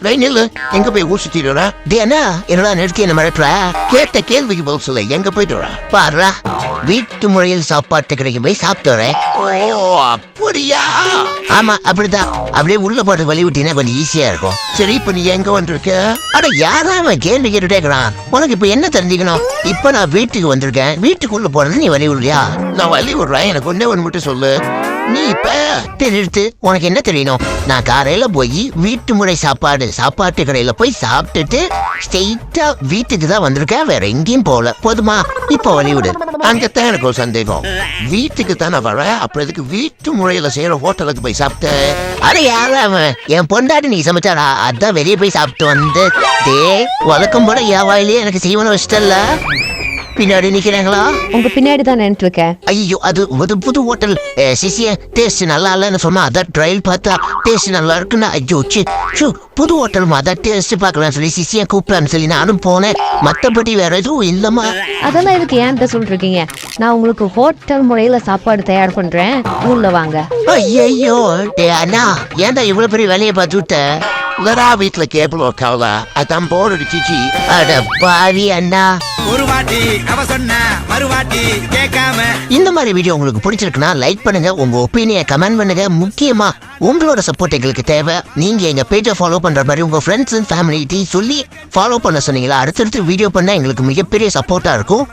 நில்லு, எங்க போய் ஊர் சுத்திடுறா? என்ன என்னடா நெருக்கி என்ன மிரட்டுற? கேட்ட கேள்விக்கு பதில் சொல்ல, எங்க போயிட்டு வரா? பாருடா, வீட்டு முறையில் சாப்பாட்டு கடைக்கு போய் சாப்பிட்டு வரேன். ஓ அப்படியா? ஆமா அப்படிதான். அப்படியே உள்ள போட்டு வழி விட்டீங்கன்னா கொஞ்சம் ஈஸியா இருக்கும். சரி, இப்ப நீ எங்க வந்திருக்க? அட யாரா அவன் கேள்வி கேட்டுட்டே இருக்கிறான்? உனக்கு இப்ப என்ன தெரிஞ்சுக்கணும்? இப்ப நான் வீட்டுக்கு வந்திருக்கேன். வீட்டுக்குள்ள போறது நீ வழி விடுறியா? நான் வழி விடுறேன். எனக்கு ஒன்னே ஒன்று மட்டும் சொல்லு. நீ இப்ப தெரிவித்து உனக்கு என்ன தெரியணும்? நான் காலையில போய் வீட்டு முறை சாப்பாட்டு கடையில போய் சாப்பிட்டுட்டு ஸ்ட்ரெயிட்டா வீட்டுக்கு தான் வந்திருக்கேன். வேற எங்கேயும் போல. போதுமா? இப்ப வழிவிடு. அங்கத்தான் எனக்கு ஒரு சந்தேகம். வீட்டுக்கு தானே வர, அப்புறம் இதுக்கு வீட்டு முறையில செய்யற ஹோட்டலுக்கு போய் சாப்பிட்ட? அட யாரா அவன்? என் பொண்டாட்டி நீ சமைச்சாரா? அதான் வெளியே போய் சாப்பிட்டு வந்து வழக்கம் போல என் வாயிலே எனக்கு செய்வன வச்சிட்டல்ல. பின்னாடி நிக்கிறாங்களா? உங்க பின்னாடி தான் நினைட்டு இருக்கேன். ஐயோ, அது புது ஹோட்டல். சிசிய டேஸ்ட் நல்லா இல்லைன்னு சொன்னா அதான் ட்ரையல் பார்த்தா டேஸ்ட் நல்லா இருக்குன்னா ஐயோ புது ஹோட்டல் அதான் டேஸ்ட் பார்க்கலாம் சொல்லி சிசிய கூப்பிடலான்னு சொல்லி நானும் போனேன். மற்றபடி வேற எதுவும் இல்லம்மா. அதெல்லாம் இதுக்கு ஏன்ட்ட சொல்றீங்க? நான் உங்களுக்கு ஹோட்டல் முறையில சாப்பாடு தயார் பண்றேன், உள்ள வாங்க. ஐயோ அண்ணா, ஏன்டா இவ்வளவு பெரிய வேலையை பார்த்து விட்ட? இல்லடா, வீட்டுல கேபிள் ஒர்க்காவல, அதான் போர் அடிச்சிச்சு. அட பாவி அண்ணா. ஒரு வாட்டி அவ சொன்ன மறுவாட்டி கேட்காம. இந்த மாதிரி வீடியோ உங்களுக்கு பிடிச்சிருக்குன்னா லைக் பண்ணுங்க, உங்க ஒப்பீனியை கமெண்ட் பண்ணுங்க. முக்கியமா உங்களோட சப்போர்ட் எங்களுக்கு தேவை. நீங்க எங்க பேஜை ஃபாலோ பண்ற மாதிரி உங்க ஃப்ரெண்ட்ஸ் அண்ட் ஃபேமிலிட்டி சொல்லி ஃபாலோ பண்ண சொன்னீங்களா? அடுத்தடுத்து வீடியோ பண்ணா எங்களுக்கு மிகப்பெரிய சப்போர்ட்டா இருக்கும்.